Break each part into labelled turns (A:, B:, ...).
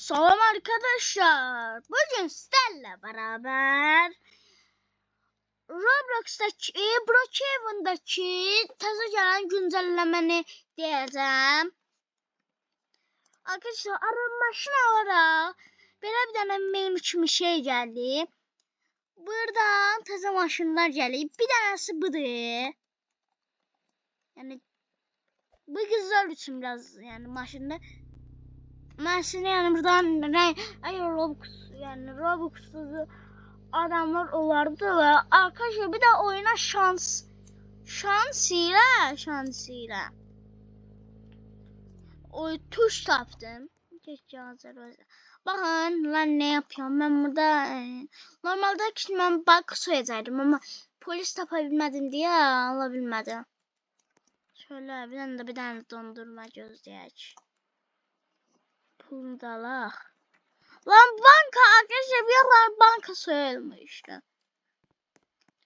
A: Selam arkadaşlar. Bugün sizlerle beraber Roblox'taki Brookhaven'daki taze gelen güncellemeni diyeceğim. Arkadaşlar maşinalara belə bir dənə benim kimi şey geldi. Buradan taze maşınlar geliyor. Bir tanesi budur. Yani bu güzel için biraz yani maşında. Mesela yani buradan Robux yani Robux'lu adamlar olardı ve arkadaşlar bir de oyuna şansıyla o tuş taptım. Keşke hazır olsa. Bakın lan ne yapıyorum ben burada normalde ben bak soyacaktım ama polis tapabilmedim diye alabilmedim. Şöyle bir tane dondurma gözleyek. Pulunu da alaq. Lan banka arkadaşlar bir yerler banka soyulmuştu.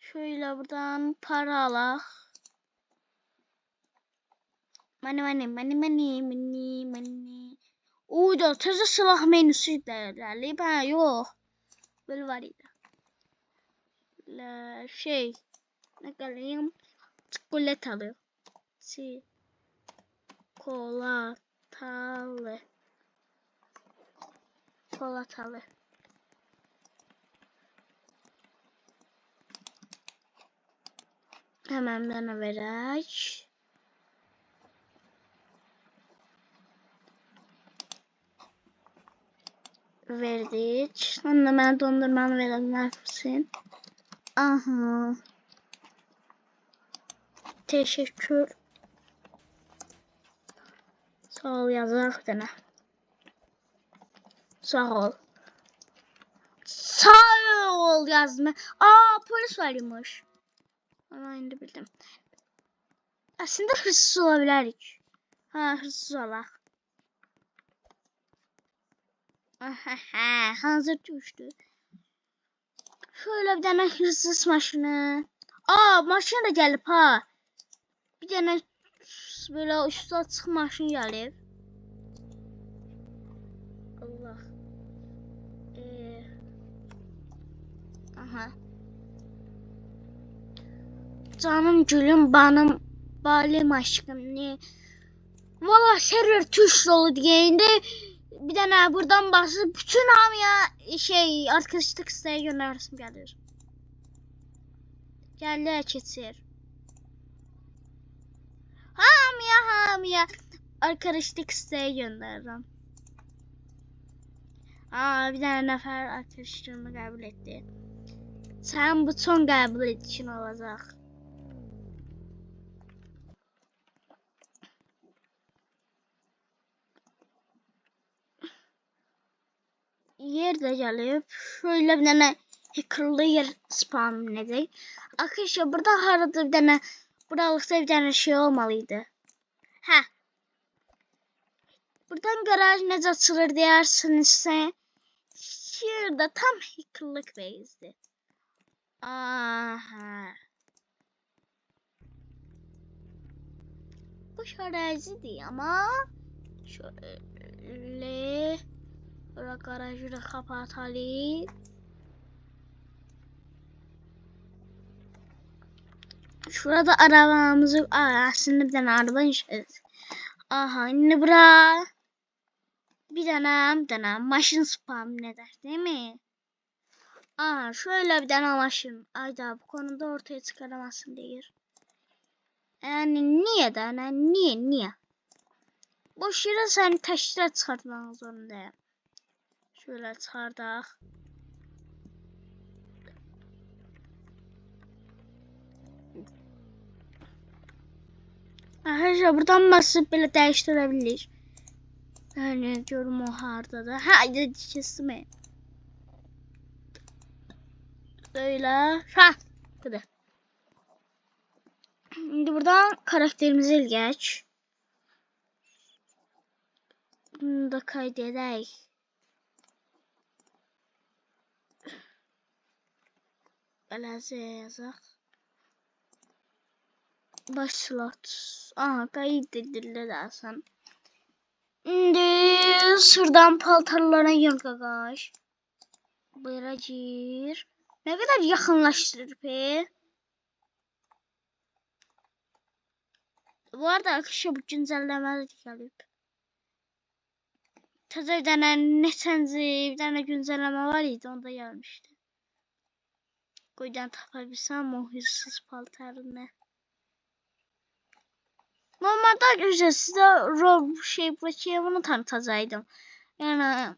A: Şöyle buradan para alaq. Money. Da təzə silah menüsü derlerli. Ben yok. Böyle var idi. Şey. Ne kalayım? Çikolatalı. Çikolatalı. Hemen bana verək. Verdik. Sonra ben dondurmanı verelim misin? Aha. Teşekkür. Sağ ol yazaq bir dənə. Sağ ol. Sağ ol yazma. Polis varmış. Ama indi bildim. Aslında hırsız olabilirik. Hırsız olaq. Hazır düştü. Şöyle bir tane hırsız maşını. Maşın da gelip ha. Bir tane böyle üstü açık maşın gelip. Allah. Aha. Canım gülüm balım aşkım ne? Valla server tuş dolu diyeyinde bir tane buradan basıp bütün hamıya arkadaşlık isteği göndersim gelir. Geldi keçir. Hamıya arkadaşlık isteği gönderirim. Bir tane nefer arkadaşlığımı kabul etti. Sen buton kabul için olacak. Yerde gelip şöyle bir tane hackerlı yer spam edecek. Arkadaşlar burada arada bir tane buralıkta bir tane şey olmalıydı. Buradan garaj ne açılır deyərsinizsə şurada tam hackerlık bezdi. Bu şarazidir ama şöyle garajı da kapatalım. Şurada arabamızı aslında bir tane araba inşallah. Şimdi bura bir tane maşın spam eder değil mi? Şöyle bir tane maşın. Ayda bu konuda ortaya çıkaramazsın diyor. Yani niye de niye? Boş yere seni taşıra çıkartmak zorundayım. Şöyle çıkardık. Arkadaşlar buradan basıp böyle değiştirebilir. Yani diyorum o harda da. Haydi kesme. Böyle. Hadi. Şimdi buradan karakterimizi geç. Bunu da kaydedeyim. Beleze yazaq. Baş slot. Kaydedildi dersen. İndi sırdan paltarlara gir qaqaş. Buyura gir. Ne kadar yaxınlaşdırır pe. Bu arada arkadaşlar bu güncəlləmələr gəlib. Təzə bir dənə neçənci bir dənə güncəlləmə var idi, onda gəlmişdi. Qoydan tapa bilsəm o hırsız paltarını. Normalde arkadaşlar size bunu tanıtacaktım. Yani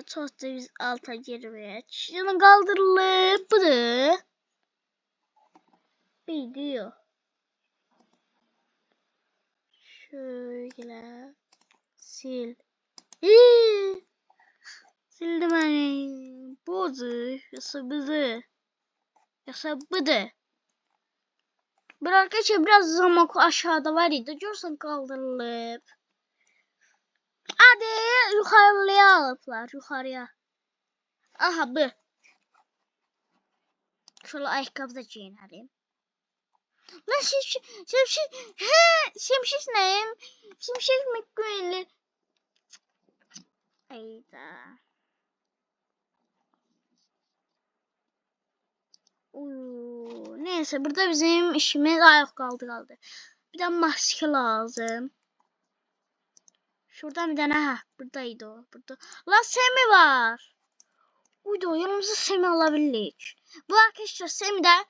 A: çok da biz alta girmek. Yani kaldırılıp budur. Video. Şöyle sil. Sildim hani. Bozu. Yasa bızı. Yasa bıdı. Bir arkadaşlar biraz zaman aşağıda var idi. Görsen kaldırılıp. Hadi yukarıya alıplar. Yukarıya. Aha bu. Şöyle ayakkabı da giyinelim. Lan Şimşek neyim? Şimşek McQueen'li. Hayda. Neyse burada bizim işimiz ayak kaldı. Bir de maske lazım. Şuradan bir tane buradaydı o. Burada. Lan Semi var. Uydu yanımıza Semi alabilirik. Bu arkadaşlar Semi de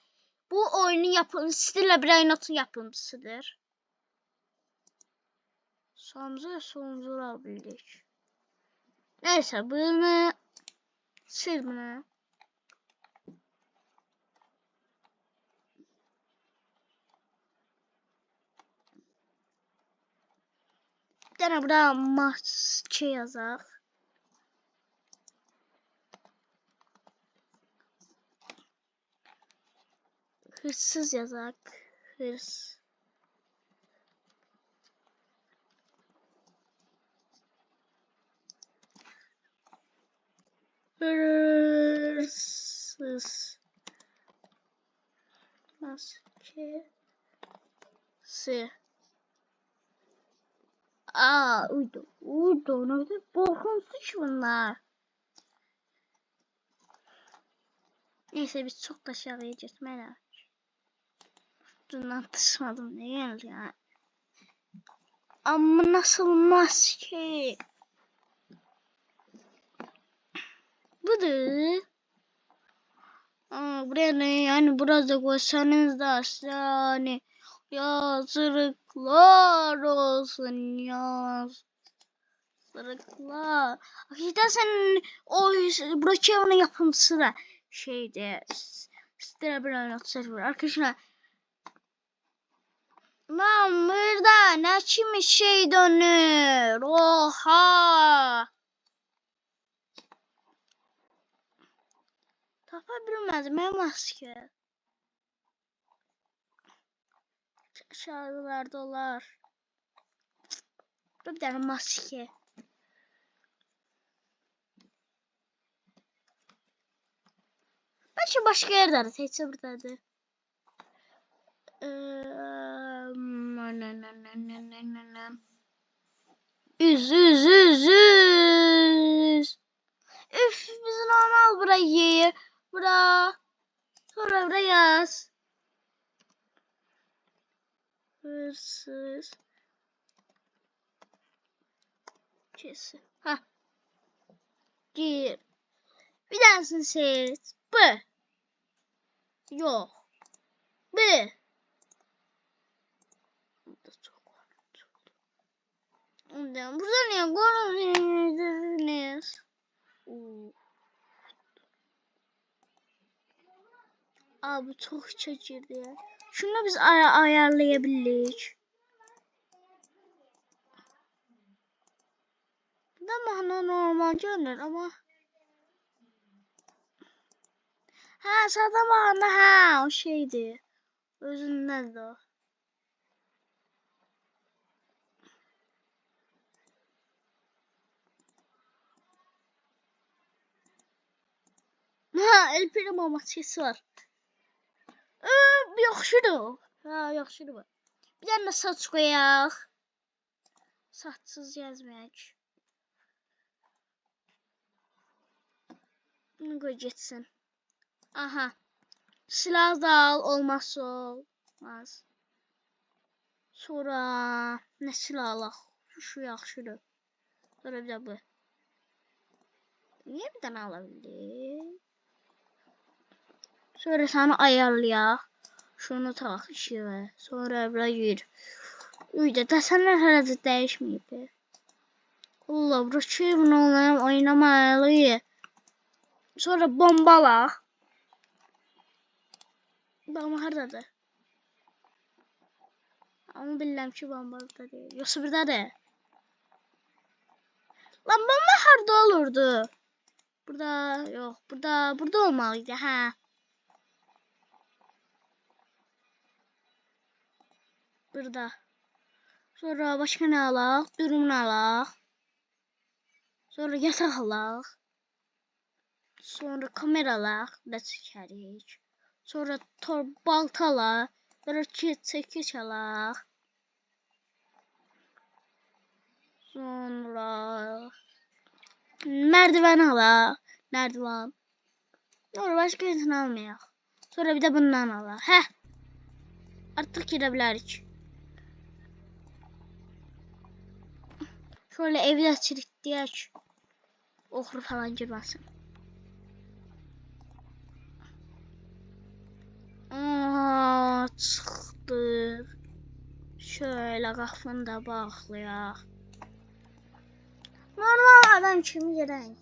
A: bu oyunun yapımcısı Stella Brainot'un yapımcısıdır. Sağımıza solumuza alabilirik. Neyse bunu sil bunu. Bir tane burada maske yazak. Hırsız yazak. Hırsız. Hırsız. Maskesi. Uydu. Ne kadar korkunç bunlar. Neyse biz çok da aşağıya gitmeler. Bundan tışmadım değil ya. Ama nasıl maske? Budur. Buraya ne yani burada koysanız da yani yazıklar olsun yazıklar. Hakikaten sen o Brokeon'un yapımcısı da şeydi. Stella Brainot server arkadaşlar. Lan burada ne kimi şey dönür? Oha! Tapa bilmezdim ben maske. Aşağılar dolar. Bir tane maske. Belki başka yerde teyze buradadır. Üz. Üf biz normal burayı. Bura. Sonra buraya yaz. Hırsız. Kesi. Ha. Gir. Bir tanesini seç. Bu. Yok. Bu. Burada niye görüyorsunuz? Bu çok çekirdi ya. Şunu biz ayarlayabiliriz. Bu da bana normal görünür ama. Zaten bana o şeydi. Özünden de o. El Primo maskesi var. Yaxşıdır o. Yaxşıdır bu. Bir dənə saç qoyaq. Saçsız gezməyək. Bunu qoy getsin. Aha. Silah da al, olmazsa olmaz. Sonra nə silah alaq? Şu yaxşıdır. Sonra bir də bu. Niyə bir dənə ala bildik? Sonra səni ayarlayaq. Şunu tak işığı. Sonra bura yürü. Uyda desenler herhalde değişmeyip. Allah burası bunu oynamalı. Sonra bombala. Bomba haradadır? Ama bilmem ki bombalıda değil. Yoksa burada değil. Lan bomba harda olurdu? Burada yok. Burada olmalıydı ha. Burada. Sonra başka ne alaq? Dürümünü alaq. Sonra yatak alaq. Sonra kamera alaq. Da çəkərik. Sonra balta alaq. Sonra çekiç alaq. Sonra merdiven alaq. Merdiven. Sonra başka insan almayaq. Sonra bir de bundan alaq. Heh. Artık girebilirik. Şöyle evi açırıq deyək. Oxru falan girməsin. Çıxdıq. Şöyle qapını da bağlayaq. Normal adam kimi gedək.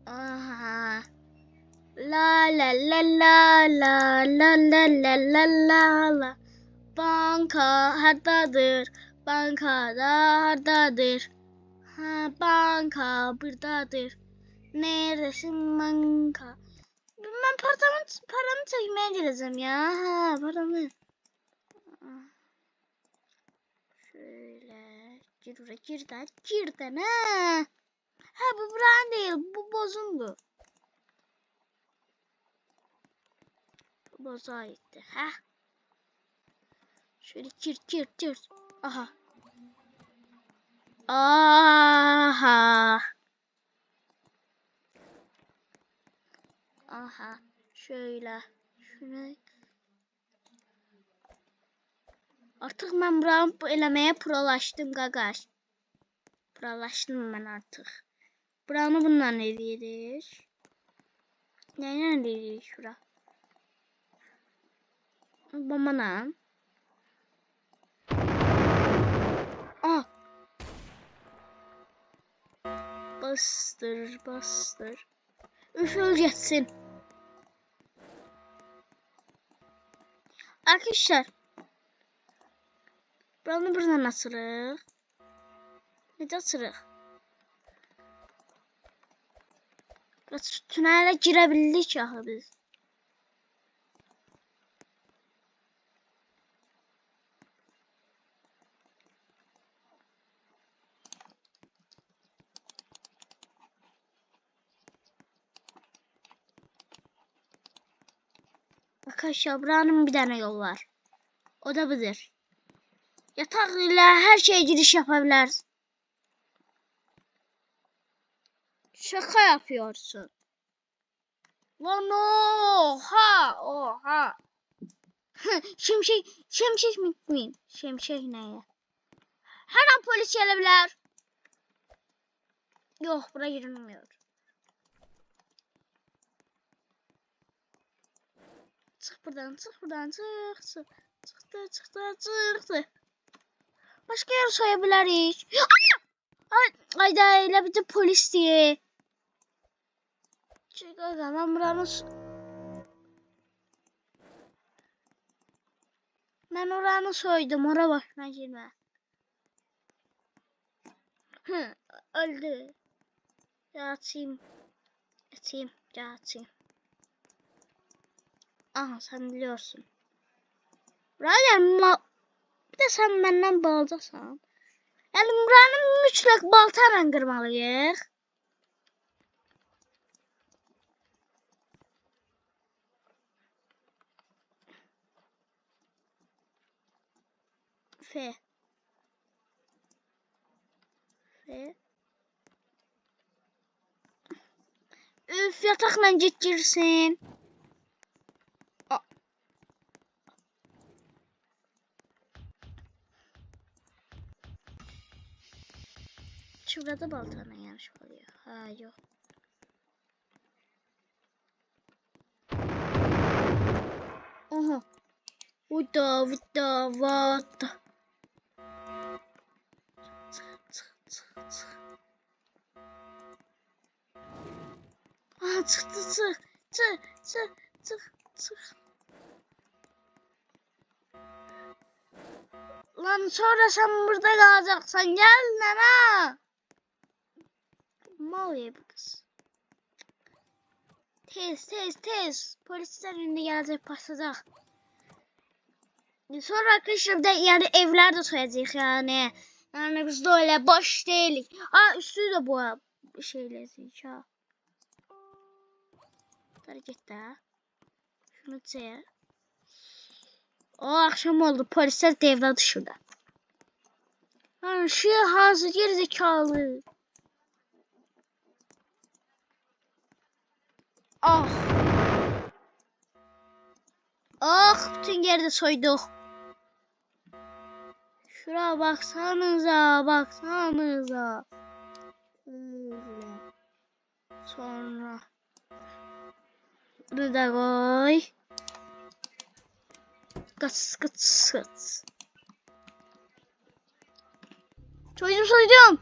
A: Aha. La la la la la la la la la la la. Banka hardadır? Bankada hardadır? Ha, banka buradadır. Neredesin banka? Ben paramı çekmeye geleceğim ya. Ha, paramı. Şöyle girden ha. Ha, bu buranın değil, bu bozundu. Bu boza aitti. Ha. Şöyle gir. Aha. Aha. Şöyle. Şunu. Artık ben buramı elemeye prolaştım gagaş. Prolaştım ben artık. Buramı bundan edirik. Neyle edirik şura? Bombanam. Ah. Bastır. Üfür geçsin. Arkadaşlar. Buranı buradan açırıq. Necə açırıq? Tünelə girə bildik axı biz. Arkadaşlar buranın bir tane yol var. O da budur. Yatak ile her şeye giriş yapabiliriz. Şaka yapıyorsun. Lan oha. Şimşek mi? Şimşek neye? Her an polis gelebilir. Yok, buraya girilmiyor. Çık buradan. Çıktı. Başka yer soyabiliriz. Ayda elə bir de polis diye. Çık o zaman buranın... Ben oranı soydum. Ora başına girme. Öldü. Açayım. Aha, sen biliyorsun. Ryan, bir de sen benden baldasan. Yani buranın mütləq baltayla qırmalıyıq. F. F. Üf, yatakla girsin. Şurada baltana yanlış oluyor. Ha yok. Oha. Vıda vıda vıda. Aa, çıktı çık. Lan sonra sen burada kalacaksan gel lan ha. Mal ya bu kız. Tez. Polisler önünde gelecek başlayacak. Sonra arkadaşlar bir de yani evler de soyacak yani. Yani biz de öyle boş değiliz. Aa üstü de bu şeyle ha. Hareket de. Şunu çek. O akşam oldu. Polisler devre dışında. Yani şu hazır gerizekalı. Ah. Ah bütün yerde soyduk. Şuraya baksanıza. Sonra bunu da koy. Kaç. Soydum.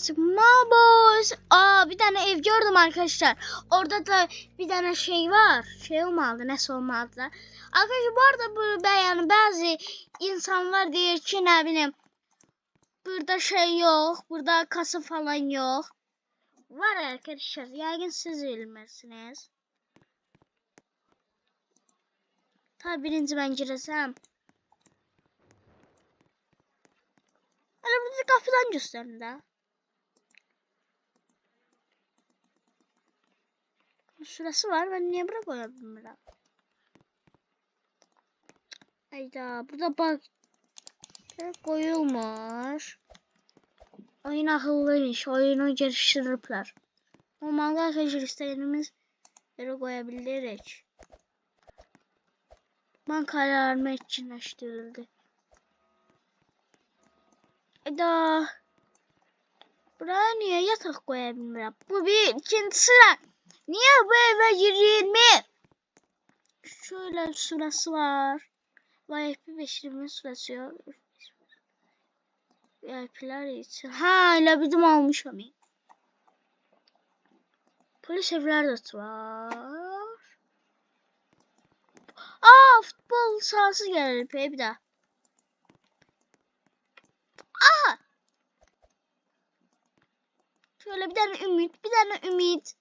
A: Sigma boys. Aa bir tane ev gördüm arkadaşlar. Orada da bir tane şey var. Şey olmalı, nasıl olmalı? Arkadaşlar bu arada bu yani bazı insanlar diyor ki ne bileyim. Burada şey yok. Burada kasa falan yok. Var arkadaşlar. Yaygın siz bilmezsiniz. Tabi birinci ben girsem. Hani burada kapıdan gösterin de. Şurası var. Ben niye buraya koyabildim ben? Hayda. Burada bak. Koyulmuş. Oyun akıllıymış. Oyunu geliştirirler. Normalde arkadaşlar istediğimiz yere koyabiliriz. Banka alarmı etkinleştirildi. Hayda. Buraya niye yatak koyabilmiyorum? Bu bir ikinci sıra. Niye bu eve 20? Şöyle sırası var. VIP 5'liğimin sırası yok. VIP'ler için. Ha ile bizim almış onu. Polis evler de var. Aa futbol sahası geldi bir daha. Aa. Şöyle bir tane ümit. Ümit.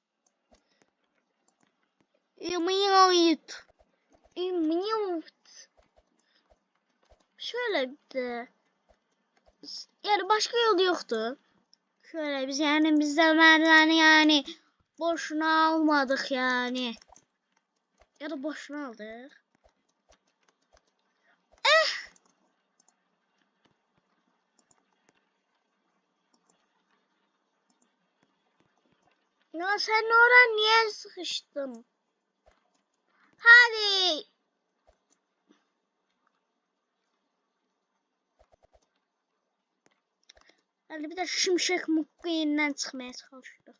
A: Şöyle de. Yani başka yol yoktu. Şöyle biz yani bizden merdiveni yani boşuna almadık yani. Ya da boşuna aldık. Ya sen oraya niye sıkıştın? Hadi. Hadi bir de şimşek mukku yeniden çıkmaya çalıştı.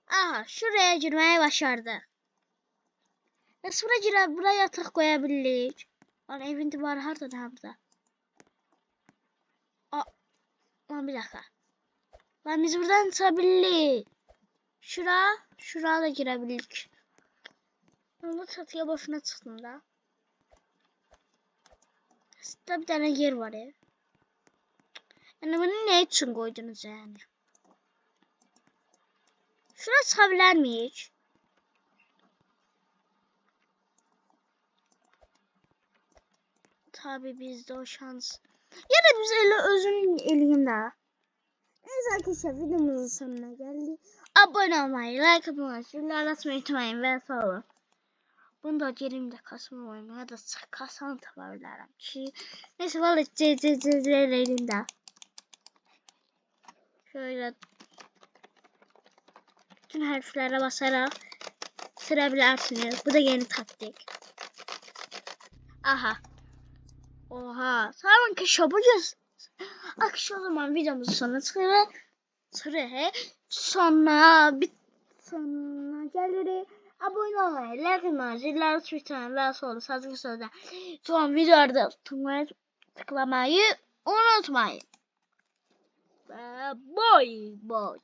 A: Aha şuraya girmeye başardı. Nasıl buraya yatak koyabiliriz? Lan evin duvarı harda da burada. Aa, lan bir dakika. Lan biz buradan çıkabiliriz. Şuraya da girebiliriz. Onu çatıya boşuna çıktım da. Sizde bir tane yer var ya. Yani bunu ne için koydunuz yani? Şuraya çıkabilir miyiz? Tabi bizde o şans. Ya da biz özünün elinde. Evet arkadaşlar videomuzun sonuna geldik. Abone olmayı, like atmayı, zilleri açmayı unutmayın ve sağ olun. Bunu da gelimde kasma oynamaya da kasan tabarlarım ki. Neyse valla CC'lerinde. Şöyle bütün harflere basarak sürebilirsiniz. Bu da yeni taktik. Aha. Oha. Sanki şabucuz. Akış o zaman videomuzun sonuna sonra geliri abone olmayı, like atmayı, zilleri Twitter'dan ve sonra sazlı sözler son videolarda tıklamayı unutmayın. Bye bye.